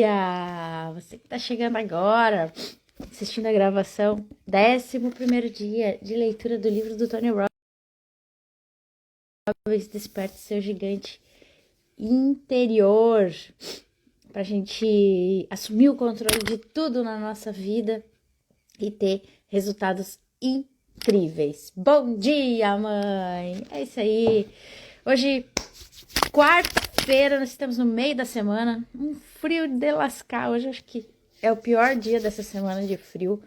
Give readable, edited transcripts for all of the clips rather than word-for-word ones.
dia! Você que está chegando agora, assistindo a gravação, 11º dia de leitura do livro do Tony Robbins, Desperte Seu Gigante Interior, para a gente assumir o controle de tudo na nossa vida e ter resultados incríveis. Bom dia, mãe! É isso aí! Hoje, quarta-feira, nós estamos no meio da semana, um frio de lascar. Hoje acho que é o pior dia dessa semana de frio,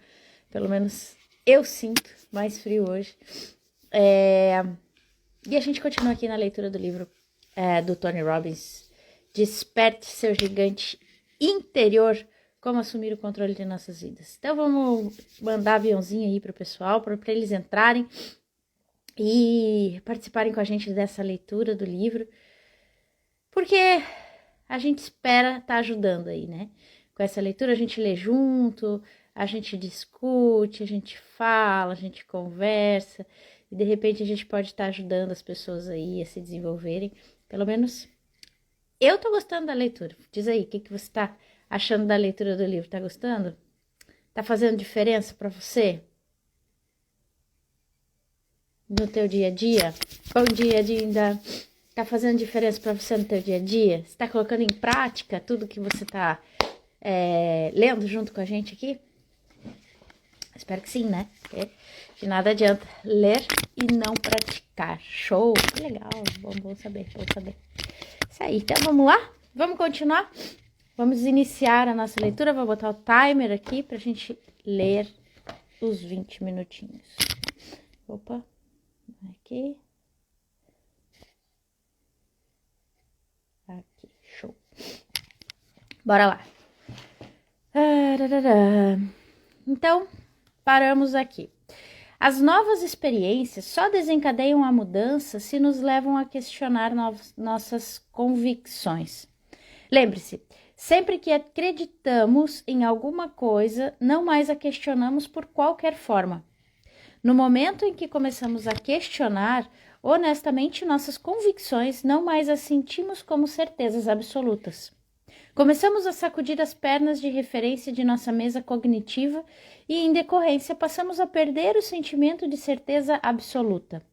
pelo menos eu sinto mais frio hoje. E a gente continua aqui na leitura do livro do Tony Robbins, Desperte Seu Gigante Interior, como assumir o controle de nossas vidas. Então vamos mandar aviãozinho aí para o pessoal, para eles entrarem e participarem com a gente dessa leitura do livro, porque a gente espera estar ajudando aí, né? Com essa leitura a gente lê junto, a gente discute, a gente fala, a gente conversa, e de repente a gente pode estar ajudando as pessoas aí a se desenvolverem. Pelo menos eu tô gostando da leitura. Diz aí, o que você tá achando da leitura do livro? Tá gostando? Tá fazendo diferença para você? No teu dia a dia? Bom dia, Dinda. Tá fazendo diferença para você no teu dia a dia? Você tá colocando em prática tudo que você tá lendo junto com a gente aqui? Espero que sim, né? Porque de nada adianta ler e não praticar. Show! Que legal! Bom saber, bom saber. Isso aí, então vamos lá? Vamos continuar? Vamos iniciar a nossa leitura. Vou botar o timer aqui pra gente ler os 20 minutinhos. Opa! Aqui. Aqui, show. Bora lá. Então, paramos aqui. As novas experiências só desencadeiam a mudança se nos levam a questionar nossas convicções. Lembre-se, sempre que acreditamos em alguma coisa, não mais a questionamos por qualquer forma. No momento em que começamos a questionar honestamente nossas convicções, não mais as sentimos como certezas absolutas. Começamos a sacudir as pernas de referência de nossa mesa cognitiva e, em decorrência, passamos a perder o sentimento de certeza absoluta.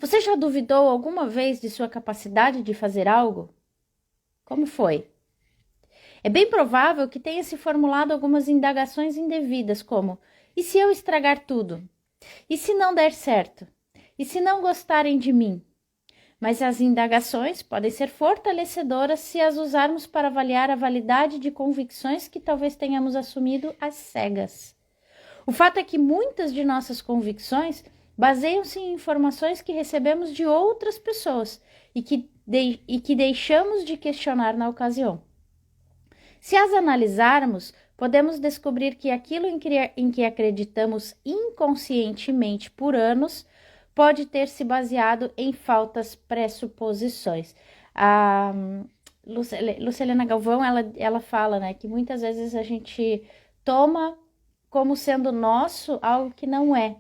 Você já duvidou alguma vez de sua capacidade de fazer algo? Como foi? É bem provável que tenha se formulado algumas indagações indevidas, como: e se eu estragar tudo? E se não der certo? E se não gostarem de mim? Mas as indagações podem ser fortalecedoras se as usarmos para avaliar a validade de convicções que talvez tenhamos assumido às cegas. O fato é que muitas de nossas convicções baseiam-se em informações que recebemos de outras pessoas e que deixamos de questionar na ocasião. Se as analisarmos, podemos descobrir que aquilo em que acreditamos inconscientemente por anos pode ter se baseado em faltas pressuposições. A Lucilena Galvão, ela fala, né, que muitas vezes a gente toma como sendo nosso algo que não é,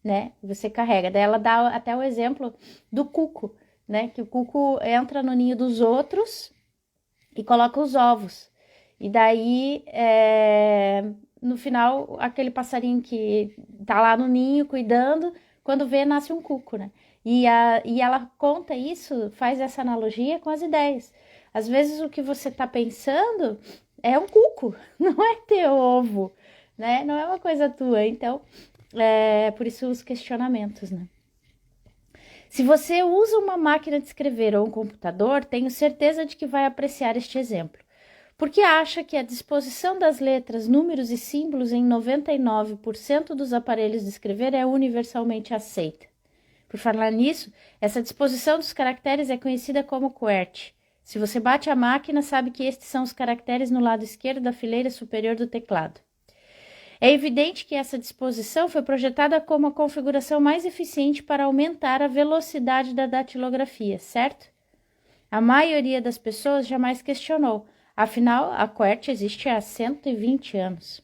né? Você carrega. Daí ela dá até o exemplo do cuco, né? Que o cuco entra no ninho dos outros e coloca os ovos. E daí, no final, aquele passarinho que tá lá no ninho cuidando, quando vê, nasce um cuco, né? E ela conta isso, faz essa analogia com as ideias. Às vezes o que você tá pensando é um cuco, não é teu ovo, né? Não é uma coisa tua. Então, por isso os questionamentos, né? Se você usa uma máquina de escrever ou um computador, tenho certeza de que vai apreciar este exemplo. Porque acha que a disposição das letras, números e símbolos em 99% dos aparelhos de escrever é universalmente aceita. Por falar nisso, essa disposição dos caracteres é conhecida como QWERTY. Se você bate a máquina, sabe que estes são os caracteres no lado esquerdo da fileira superior do teclado. É evidente que essa disposição foi projetada como a configuração mais eficiente para aumentar a velocidade da datilografia, certo? A maioria das pessoas jamais questionou. Afinal, a QWERTY existe há 120 anos.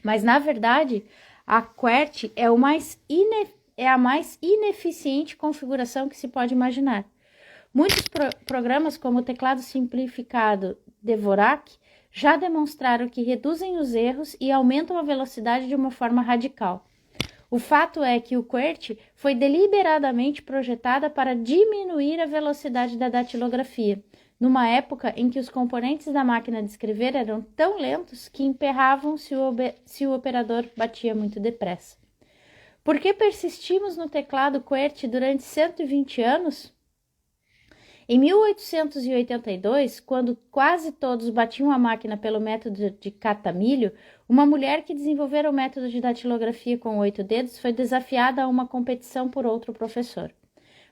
Mas, na verdade, a QWERTY é a mais ineficiente configuração que se pode imaginar. Muitos programas, como o teclado simplificado Dvorak já demonstraram que reduzem os erros e aumentam a velocidade de uma forma radical. O fato é que o QWERTY foi deliberadamente projetada para diminuir a velocidade da datilografia, numa época em que os componentes da máquina de escrever eram tão lentos que emperravam se o operador batia muito depressa. Por que persistimos no teclado QWERTY durante 120 anos? Em 1882, quando quase todos batiam a máquina pelo método de catamilho, uma mulher que desenvolvera o método de datilografia com 8 dedos foi desafiada a uma competição por outro professor.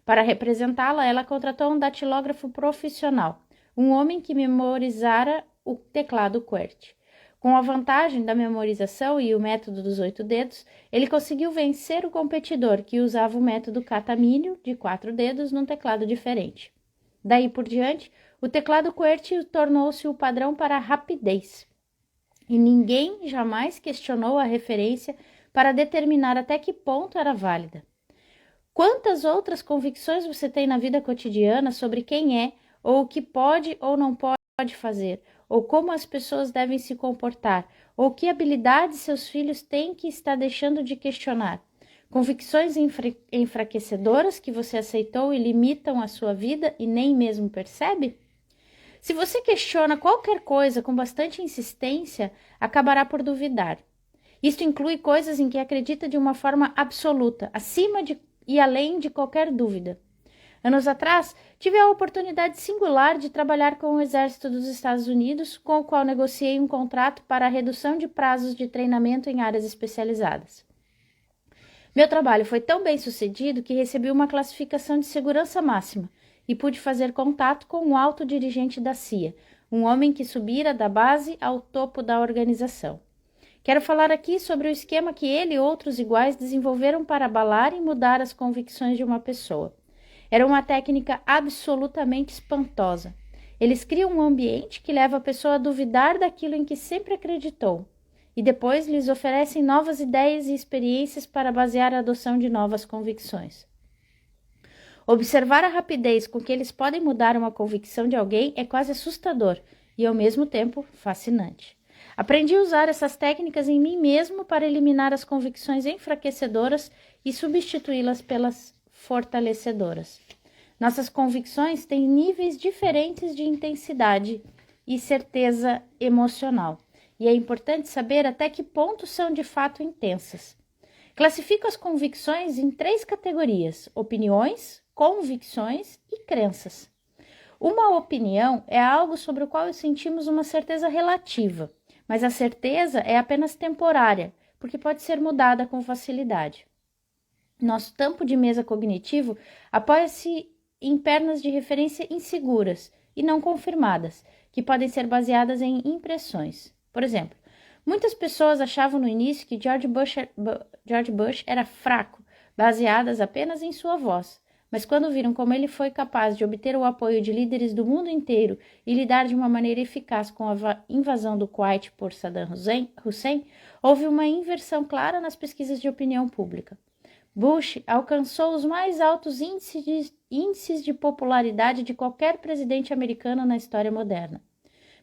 Para representá-la, ela contratou um datilógrafo profissional, um homem que memorizara o teclado QWERTY. Com a vantagem da memorização e o método dos 8 dedos, ele conseguiu vencer o competidor que usava o método catamilho de 4 dedos num teclado diferente. Daí por diante, o teclado QWERTY tornou-se o padrão para a rapidez. E ninguém jamais questionou a referência para determinar até que ponto era válida. Quantas outras convicções você tem na vida cotidiana sobre quem é, ou o que pode ou não pode fazer, ou como as pessoas devem se comportar, ou que habilidades seus filhos têm que está deixando de questionar? Convicções enfraquecedoras que você aceitou e limitam a sua vida e nem mesmo percebe? Se você questiona qualquer coisa com bastante insistência, acabará por duvidar. Isto inclui coisas em que acredita de uma forma absoluta, acima e além de qualquer dúvida. Anos atrás, tive a oportunidade singular de trabalhar com o Exército dos Estados Unidos, com o qual negociei um contrato para a redução de prazos de treinamento em áreas especializadas. Meu trabalho foi tão bem sucedido que recebi uma classificação de segurança máxima e pude fazer contato com um alto dirigente da CIA, um homem que subira da base ao topo da organização. Quero falar aqui sobre o esquema que ele e outros iguais desenvolveram para abalar e mudar as convicções de uma pessoa. Era uma técnica absolutamente espantosa. Eles criam um ambiente que leva a pessoa a duvidar daquilo em que sempre acreditou, e depois lhes oferecem novas ideias e experiências para basear a adoção de novas convicções. Observar a rapidez com que eles podem mudar uma convicção de alguém é quase assustador e, ao mesmo tempo, fascinante. Aprendi a usar essas técnicas em mim mesmo para eliminar as convicções enfraquecedoras e substituí-las pelas fortalecedoras. Nossas convicções têm níveis diferentes de intensidade e certeza emocional. E é importante saber até que ponto são de fato intensas. Classifico as convicções em 3 categorias: opiniões, convicções e crenças. Uma opinião é algo sobre o qual sentimos uma certeza relativa, mas a certeza é apenas temporária, porque pode ser mudada com facilidade. Nosso tampo de mesa cognitivo apoia-se em pernas de referência inseguras e não confirmadas, que podem ser baseadas em impressões. Por exemplo, muitas pessoas achavam no início que George Bush era fraco, baseadas apenas em sua voz. Mas quando viram como ele foi capaz de obter o apoio de líderes do mundo inteiro e lidar de uma maneira eficaz com a invasão do Kuwait por Saddam Hussein, houve uma inversão clara nas pesquisas de opinião pública. Bush alcançou os mais altos índices de popularidade de qualquer presidente americano na história moderna.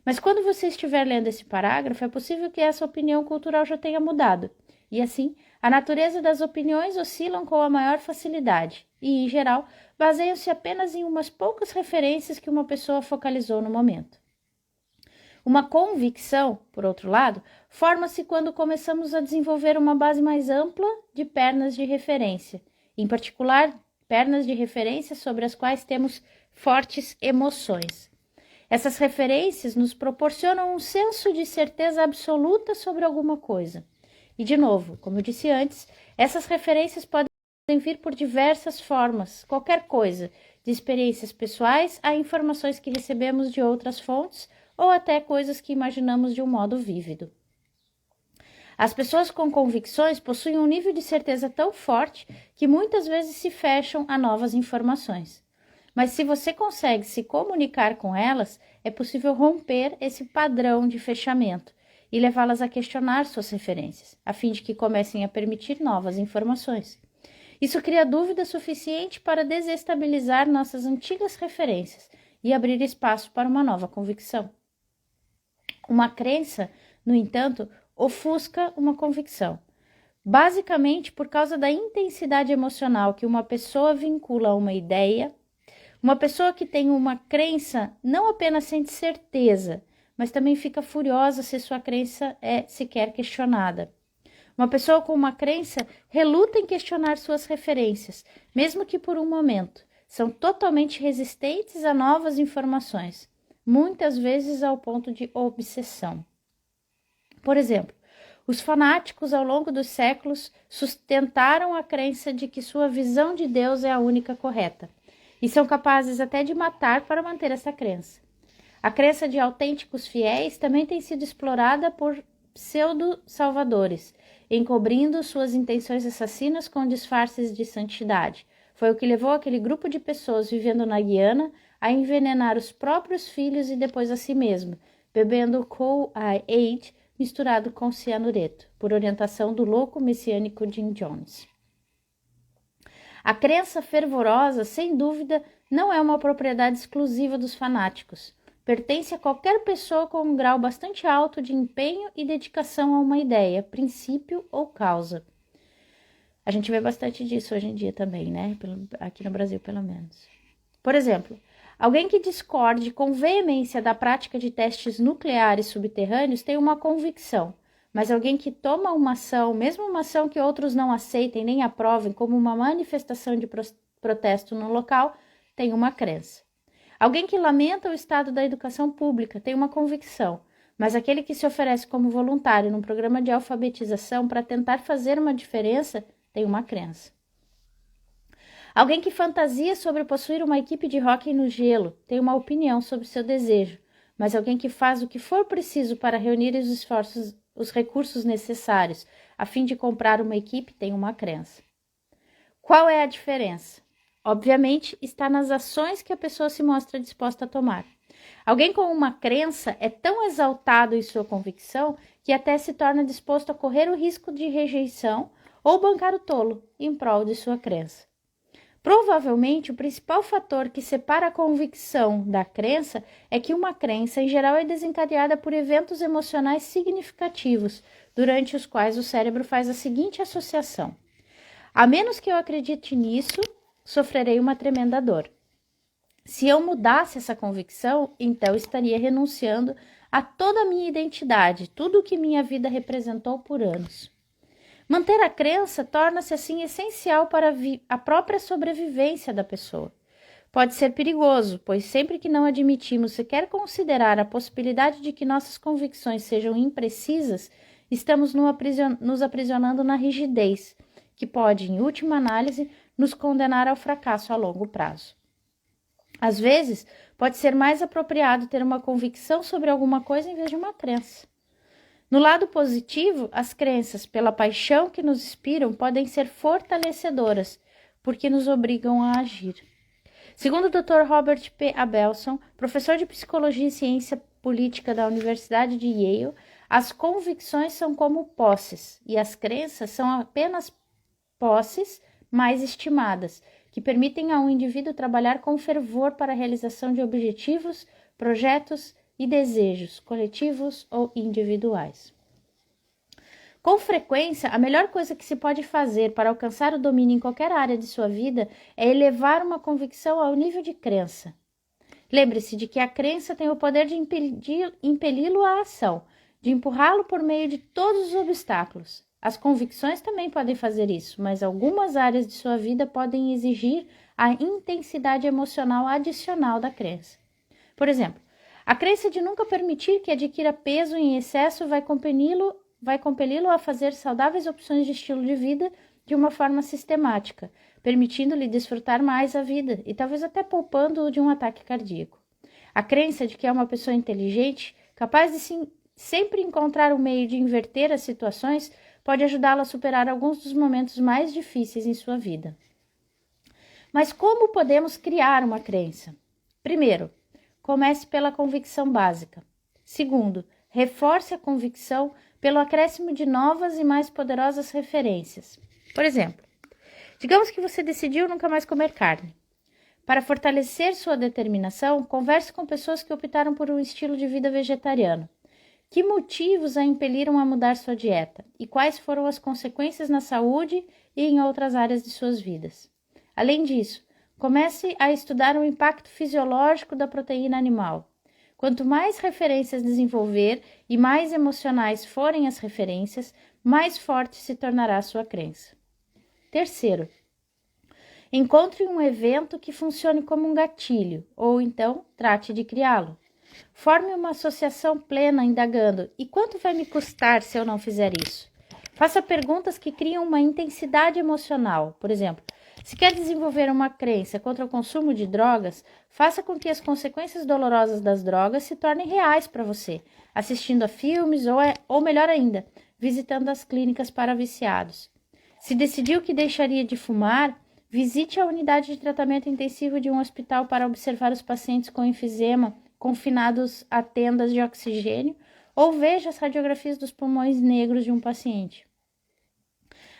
Mas quando você estiver lendo esse parágrafo, é possível que essa opinião cultural já tenha mudado. E assim, a natureza das opiniões oscilam com a maior facilidade e, em geral, baseiam-se apenas em umas poucas referências que uma pessoa focalizou no momento. Uma convicção, por outro lado, forma-se quando começamos a desenvolver uma base mais ampla de pernas de referência, em particular, pernas de referência sobre as quais temos fortes emoções. Essas referências nos proporcionam um senso de certeza absoluta sobre alguma coisa. E, de novo, como eu disse antes, essas referências podem vir por diversas formas, qualquer coisa, de experiências pessoais a informações que recebemos de outras fontes ou até coisas que imaginamos de um modo vívido. As pessoas com convicções possuem um nível de certeza tão forte que muitas vezes se fecham a novas informações. Mas se você consegue se comunicar com elas, é possível romper esse padrão de fechamento e levá-las a questionar suas referências, a fim de que comecem a permitir novas informações. Isso cria dúvida suficiente para desestabilizar nossas antigas referências e abrir espaço para uma nova convicção. Uma crença, no entanto, ofusca uma convicção. Basicamente, por causa da intensidade emocional que uma pessoa vincula a uma ideia, uma pessoa que tem uma crença não apenas sente certeza, mas também fica furiosa se sua crença é sequer questionada. Uma pessoa com uma crença reluta em questionar suas referências, mesmo que por um momento. São totalmente resistentes a novas informações, muitas vezes ao ponto de obsessão. Por exemplo, os fanáticos ao longo dos séculos sustentaram a crença de que sua visão de Deus é a única correta, e são capazes até de matar para manter essa crença. A crença de autênticos fiéis também tem sido explorada por pseudo-salvadores, encobrindo suas intenções assassinas com disfarces de santidade. Foi o que levou aquele grupo de pessoas vivendo na Guiana a envenenar os próprios filhos e depois a si mesmo, bebendo Cool-Aid misturado com cianureto, por orientação do louco messiânico Jim Jones. A crença fervorosa, sem dúvida, não é uma propriedade exclusiva dos fanáticos. Pertence a qualquer pessoa com um grau bastante alto de empenho e dedicação a uma ideia, princípio ou causa. A gente vê bastante disso hoje em dia também, né? Aqui no Brasil, pelo menos. Por exemplo, alguém que discorde com veemência da prática de testes nucleares subterrâneos tem uma convicção, mas alguém que toma uma ação, mesmo uma ação que outros não aceitem nem aprovem como uma manifestação de protesto no local, tem uma crença. Alguém que lamenta o estado da educação pública tem uma convicção, mas aquele que se oferece como voluntário num programa de alfabetização para tentar fazer uma diferença tem uma crença. Alguém que fantasia sobre possuir uma equipe de hóquei no gelo tem uma opinião sobre seu desejo, mas alguém que faz o que for preciso para reunir os recursos necessários a fim de comprar uma equipe tem uma crença. Qual é a diferença? Obviamente, está nas ações que a pessoa se mostra disposta a tomar. Alguém com uma crença é tão exaltado em sua convicção que até se torna disposto a correr o risco de rejeição ou bancar o tolo em prol de sua crença. Provavelmente, o principal fator que separa a convicção da crença é que uma crença, em geral, é desencadeada por eventos emocionais significativos, durante os quais o cérebro faz a seguinte associação: a menos que eu acredite nisso, sofrerei uma tremenda dor. Se eu mudasse essa convicção, então estaria renunciando a toda a minha identidade, tudo o que minha vida representou por anos. Manter a crença torna-se assim essencial para a própria sobrevivência da pessoa. Pode ser perigoso, pois sempre que não admitimos sequer considerar a possibilidade de que nossas convicções sejam imprecisas, estamos nos aprisionando na rigidez, que pode, em última análise, nos condenar ao fracasso a longo prazo. Às vezes, pode ser mais apropriado ter uma convicção sobre alguma coisa em vez de uma crença. No lado positivo, as crenças, pela paixão que nos inspiram, podem ser fortalecedoras, porque nos obrigam a agir. Segundo o Dr. Robert P. Abelson, professor de Psicologia e Ciência Política da Universidade de Yale, as convicções são como posses, e as crenças são apenas posses mais estimadas, que permitem a um indivíduo trabalhar com fervor para a realização de objetivos, projetos e desejos coletivos ou individuais. Com frequência, a melhor coisa que se pode fazer para alcançar o domínio em qualquer área de sua vida é elevar uma convicção ao nível de crença. Lembre-se de que a crença tem o poder de impeli-lo à ação, de empurrá-lo por meio de todos os obstáculos. As convicções também podem fazer isso, mas algumas áreas de sua vida podem exigir a intensidade emocional adicional da crença. Por exemplo, a crença de nunca permitir que adquira peso em excesso vai compeli-lo a fazer saudáveis opções de estilo de vida de uma forma sistemática, permitindo-lhe desfrutar mais a vida e talvez até poupando-o de um ataque cardíaco. A crença de que é uma pessoa inteligente, capaz de sempre encontrar um meio de inverter as situações, pode ajudá-lo a superar alguns dos momentos mais difíceis em sua vida. Mas como podemos criar uma crença? Primeiro, comece pela convicção básica. Segundo, reforce a convicção pelo acréscimo de novas e mais poderosas referências. Por exemplo, digamos que você decidiu nunca mais comer carne. Para fortalecer sua determinação, converse com pessoas que optaram por um estilo de vida vegetariano. Que motivos a impeliram a mudar sua dieta? E quais foram as consequências na saúde e em outras áreas de suas vidas? Além disso, comece a estudar o impacto fisiológico da proteína animal. Quanto mais referências desenvolver e mais emocionais forem as referências, mais forte se tornará a sua crença. Terceiro, encontre um evento que funcione como um gatilho, ou então trate de criá-lo. Forme uma associação plena indagando: e quanto vai me custar se eu não fizer isso? Faça perguntas que criam uma intensidade emocional. Por exemplo, se quer desenvolver uma crença contra o consumo de drogas, faça com que as consequências dolorosas das drogas se tornem reais para você, assistindo a filmes ou melhor ainda, visitando as clínicas para viciados. Se decidiu que deixaria de fumar, visite a unidade de tratamento intensivo de um hospital para observar os pacientes com enfisema confinados a tendas de oxigênio ou veja as radiografias dos pulmões negros de um paciente.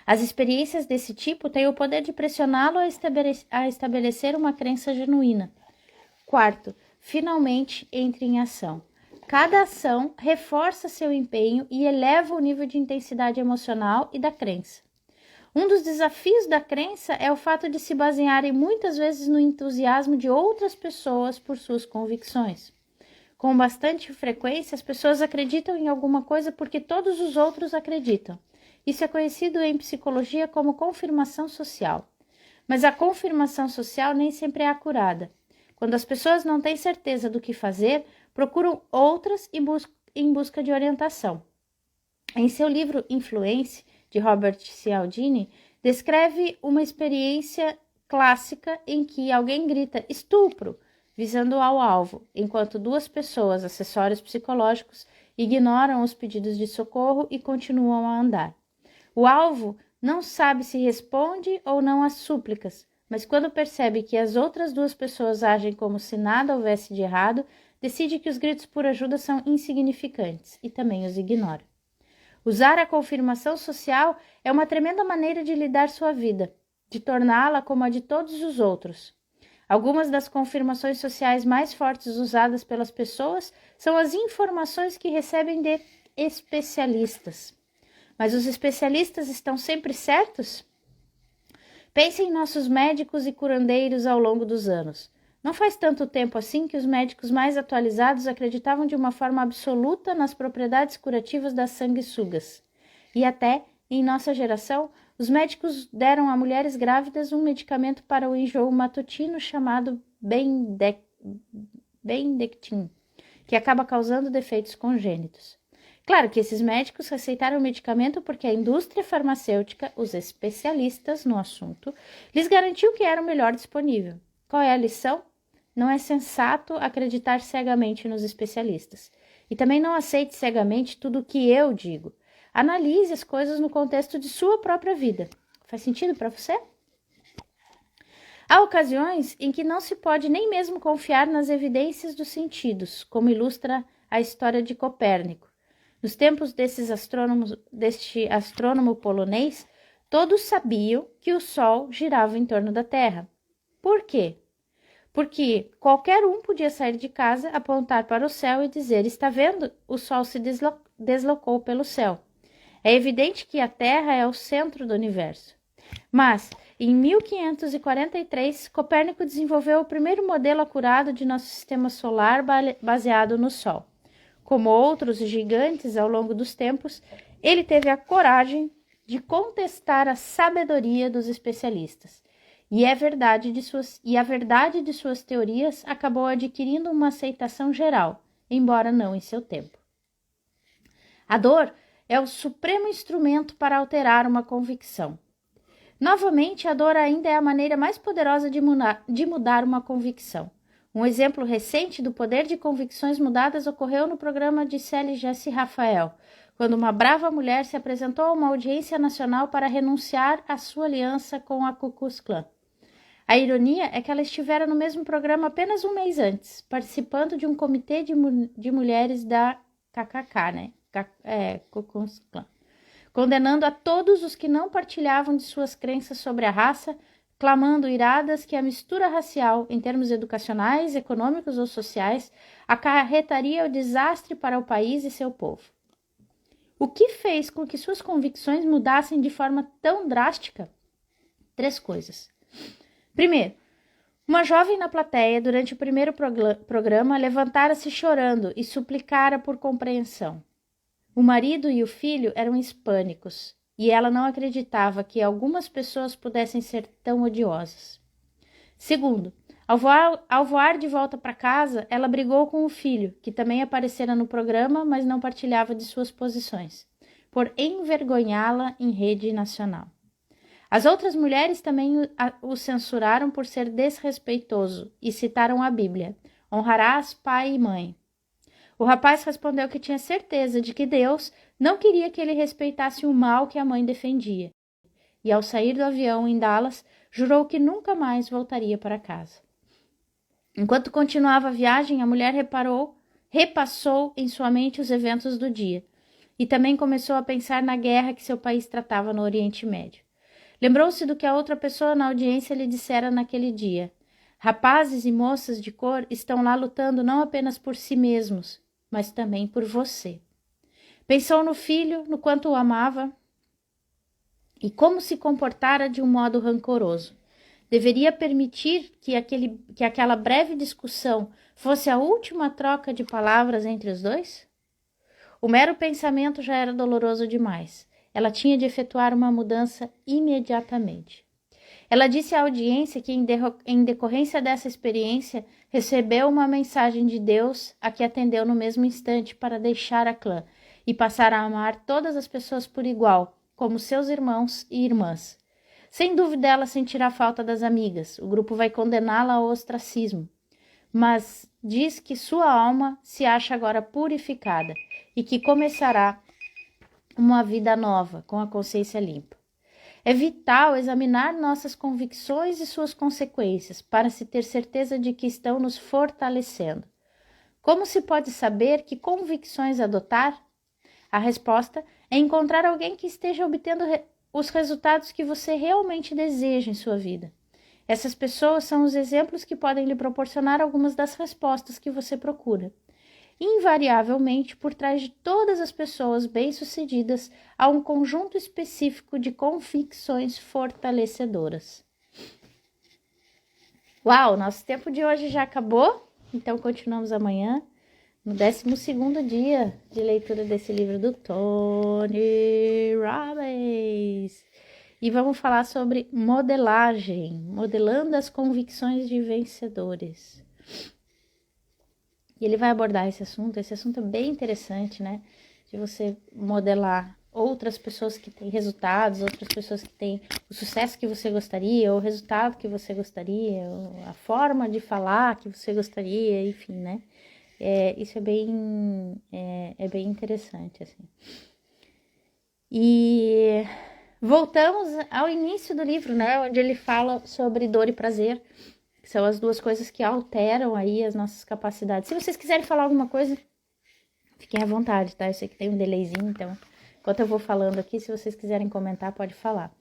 As experiências desse tipo têm o poder de pressioná-lo a estabelecer uma crença genuína. Quarto, finalmente entre em ação. Cada ação reforça seu empenho e eleva o nível de intensidade emocional e da crença. Um dos desafios da crença é o fato de se basearem muitas vezes no entusiasmo de outras pessoas por suas convicções. Com bastante frequência, as pessoas acreditam em alguma coisa porque todos os outros acreditam. Isso é conhecido em psicologia como confirmação social. Mas a confirmação social nem sempre é acurada. Quando as pessoas não têm certeza do que fazer, procuram outras em busca de orientação. Em seu livro Influence, de Robert Cialdini, descreve uma experiência clássica em que alguém grita estupro, visando ao alvo, enquanto duas pessoas, acessórios psicológicos, ignoram os pedidos de socorro e continuam a andar. O alvo não sabe se responde ou não às súplicas, mas quando percebe que as outras duas pessoas agem como se nada houvesse de errado, decide que os gritos por ajuda são insignificantes e também os ignora. Usar a confirmação social é uma tremenda maneira de lidar sua vida, de torná-la como a de todos os outros. Algumas das confirmações sociais mais fortes usadas pelas pessoas são as informações que recebem de especialistas. Mas os especialistas estão sempre certos? Pense em nossos médicos e curandeiros ao longo dos anos. Não faz tanto tempo assim que os médicos mais atualizados acreditavam de uma forma absoluta nas propriedades curativas das sanguessugas. E até, em nossa geração, os médicos deram a mulheres grávidas um medicamento para o enjoo matutino chamado Bendectin, que acaba causando defeitos congênitos. Claro que esses médicos receitaram o medicamento porque a indústria farmacêutica, os especialistas no assunto, lhes garantiu que era o melhor disponível. Qual é a lição? Não é sensato acreditar cegamente nos especialistas. E também não aceite cegamente tudo o que eu digo. Analise as coisas no contexto de sua própria vida. Faz sentido para você? Há ocasiões em que não se pode nem mesmo confiar nas evidências dos sentidos, como ilustra a história de Copérnico. Nos tempos deste astrônomo polonês, todos sabiam que o Sol girava em torno da Terra. Por quê? Porque qualquer um podia sair de casa, apontar para o céu e dizer: está vendo? O Sol se deslocou pelo céu. É evidente que a Terra é o centro do universo. Mas, em 1543, Copérnico desenvolveu o primeiro modelo acurado de nosso sistema solar baseado no Sol. Como outros gigantes ao longo dos tempos, ele teve a coragem de contestar a sabedoria dos especialistas. E a verdade de suas teorias acabou adquirindo uma aceitação geral, embora não em seu tempo. A dor é o supremo instrumento para alterar uma convicção. Novamente, a dor ainda é a maneira mais poderosa de mudar uma convicção. Um exemplo recente do poder de convicções mudadas ocorreu no programa de Sally Jessy Raphael, quando uma brava mulher se apresentou a uma audiência nacional para renunciar à sua aliança com a Ku Klux Klan. A ironia é que ela estivera no mesmo programa apenas um mês antes, participando de um comitê de mulheres da KKK, Ku Klux Klan, condenando a todos os que não partilhavam de suas crenças sobre a raça, clamando iradas que a mistura racial, em termos educacionais, econômicos ou sociais, acarretaria o desastre para o país e seu povo. O que fez com que suas convicções mudassem de forma tão drástica? 3 coisas. Primeiro, uma jovem na plateia, durante o primeiro programa, levantara-se chorando e suplicara por compreensão. O marido e o filho eram hispânicos, e ela não acreditava que algumas pessoas pudessem ser tão odiosas. Segundo, ao voar de volta para casa, ela brigou com o filho, que também aparecera no programa, mas não partilhava de suas posições, por envergonhá-la em rede nacional. As outras mulheres também o censuraram por ser desrespeitoso e citaram a Bíblia: honrarás pai e mãe. O rapaz respondeu que tinha certeza de que Deus não queria que ele respeitasse o mal que a mãe defendia. E ao sair do avião em Dallas, jurou que nunca mais voltaria para casa. Enquanto continuava a viagem, a mulher repassou em sua mente os eventos do dia e também começou a pensar na guerra que seu país tratava no Oriente Médio. Lembrou-se do que a outra pessoa na audiência lhe dissera naquele dia. Rapazes e moças de cor estão lá lutando não apenas por si mesmos, mas também por você. Pensou no filho, no quanto o amava e como se comportara de um modo rancoroso. Deveria permitir que aquela breve discussão fosse a última troca de palavras entre os dois? O mero pensamento já era doloroso demais. Ela tinha de efetuar uma mudança imediatamente. Ela disse à audiência que, em decorrência dessa experiência, recebeu uma mensagem de Deus a que atendeu no mesmo instante para deixar a clã e passar a amar todas as pessoas por igual, como seus irmãos e irmãs. Sem dúvida, ela sentirá falta das amigas. O grupo vai condená-la ao ostracismo. Mas diz que sua alma se acha agora purificada e que começará uma vida nova, com a consciência limpa. É vital examinar nossas convicções e suas consequências para se ter certeza de que estão nos fortalecendo. Como se pode saber que convicções adotar? A resposta é encontrar alguém que esteja obtendo os resultados que você realmente deseja em sua vida. Essas pessoas são os exemplos que podem lhe proporcionar algumas das respostas que você procura. Invariavelmente, por trás de todas as pessoas bem-sucedidas, há um conjunto específico de convicções fortalecedoras. Uau, nosso tempo de hoje já acabou, então continuamos amanhã, no 12º dia de leitura desse livro do Tony Robbins. E vamos falar sobre modelagem, modelando as convicções de vencedores. E ele vai abordar esse assunto é bem interessante, né? De você modelar outras pessoas que têm resultados, outras pessoas que têm o sucesso que você gostaria, o resultado que você gostaria, a forma de falar que você gostaria, enfim, né? Isso é bem interessante, assim. E voltamos ao início do livro, né? Onde ele fala sobre dor e prazer, que são as duas coisas que alteram aí as nossas capacidades. Se vocês quiserem falar alguma coisa, fiquem à vontade, tá? Eu sei que tem um delayzinho, então, enquanto eu vou falando aqui, se vocês quiserem comentar, pode falar.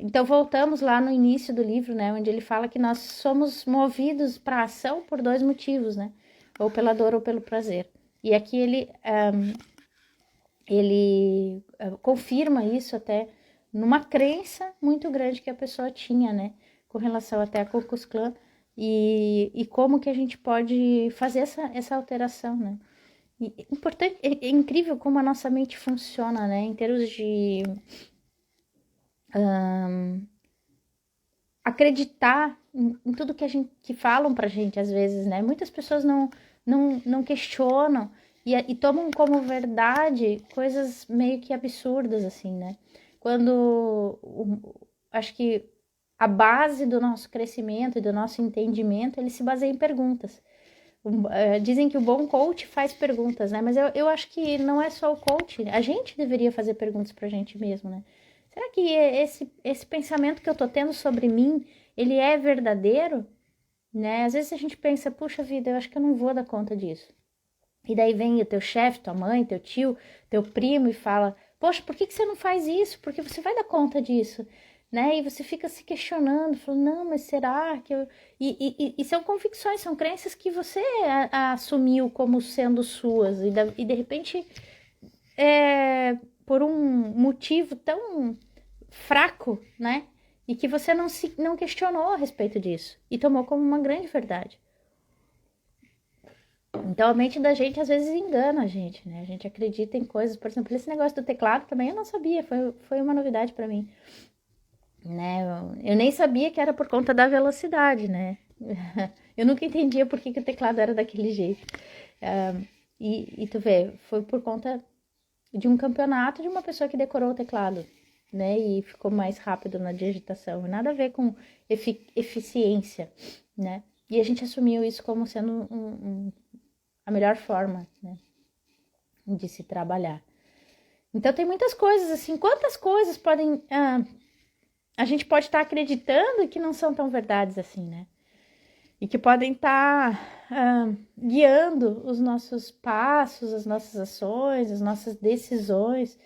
Então, voltamos lá no início do livro, né? Onde ele fala que nós somos movidos para a ação por 2 motivos, né? Ou pela dor ou pelo prazer. E aqui ele confirma isso até numa crença muito grande que a pessoa tinha, né? Com relação até a Ku Klux Klan e como que a gente pode fazer essa alteração, né? E importante, é incrível como a nossa mente funciona, né? Em termos de acreditar em tudo que falam pra gente, às vezes, né? Muitas pessoas não questionam e tomam como verdade coisas meio que absurdas, assim, né? Quando acho que a base do nosso crescimento e do nosso entendimento, ele se baseia em perguntas. Dizem que o bom coach faz perguntas, né? Mas eu acho que não é só o coach, a gente deveria fazer perguntas pra gente mesmo, né? Será que esse pensamento que eu tô tendo sobre mim, ele é verdadeiro? Né? Às vezes a gente pensa, puxa vida, eu acho que eu não vou dar conta disso. E daí vem o teu chefe, tua mãe, teu tio, teu primo e fala, poxa, por que você não faz isso? Porque você vai dar conta disso. né? E você fica se questionando, falando, não, mas será que eu... E são convicções, são crenças que você assumiu como sendo suas, e de repente, por um motivo tão fraco, né? E que você não questionou a respeito disso, e tomou como uma grande verdade. Então a mente da gente às vezes engana a gente, né? A gente acredita em coisas, por exemplo, esse negócio do teclado também eu não sabia, foi uma novidade para mim, né? Eu nem sabia que era por conta da velocidade, né? Eu nunca entendia por que o teclado era daquele jeito. E tu vê, foi por conta de um campeonato de uma pessoa que decorou o teclado, né? E ficou mais rápido na digitação. Nada a ver com eficiência, né? E a gente assumiu isso como sendo a melhor forma, né, de se trabalhar. Então tem muitas coisas assim, quantas coisas podem a gente pode estar acreditando que não são tão verdades assim, né? E que podem estar guiando os nossos passos, as nossas ações, as nossas decisões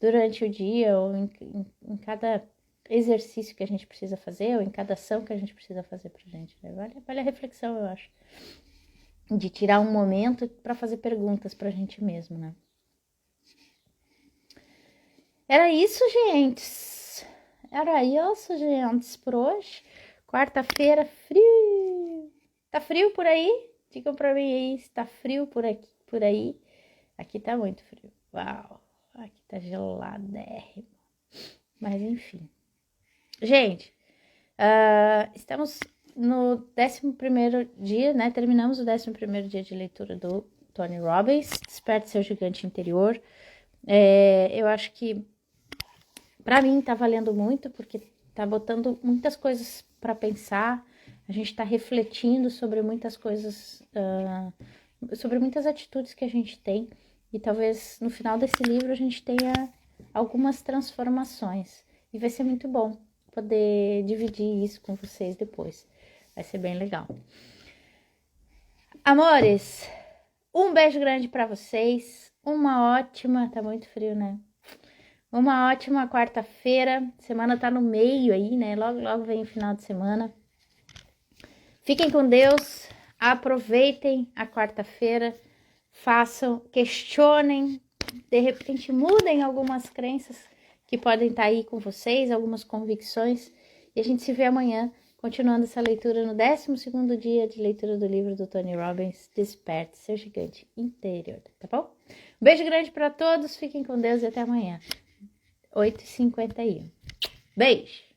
durante o dia ou em cada exercício que a gente precisa fazer ou em cada ação que a gente precisa fazer pra gente, né? Vale a reflexão, eu acho. De tirar um momento para fazer perguntas pra gente mesmo, né? Era isso, gente. Era isso, gente, por hoje. Quarta-feira, frio. Tá frio por aí? Digam pra mim aí se tá frio por aqui, por aí. Aqui tá muito frio. Uau, aqui tá geladérrimo. Mas enfim. Gente, estamos no 11º dia, né? Terminamos o 11º dia de leitura do Tony Robbins, Desperte Seu Gigante Interior. Eu acho que para mim tá valendo muito, porque tá botando muitas coisas para pensar, a gente tá refletindo sobre muitas coisas, sobre muitas atitudes que a gente tem, e talvez no final desse livro a gente tenha algumas transformações, e vai ser muito bom poder dividir isso com vocês depois. Vai ser bem legal. Amores, um beijo grande para vocês. Uma ótima... Tá muito frio, né? Uma ótima quarta-feira. Semana tá no meio aí, né? Logo, logo vem o final de semana. Fiquem com Deus. Aproveitem a quarta-feira. Façam, questionem. De repente mudem algumas crenças que podem estar aí com vocês, algumas convicções. E a gente se vê amanhã, continuando essa leitura no 12º dia de leitura do livro do Tony Robbins, Desperte Seu Gigante Interior, tá bom? Um beijo grande para todos, fiquem com Deus e até amanhã, 8h51. Beijo!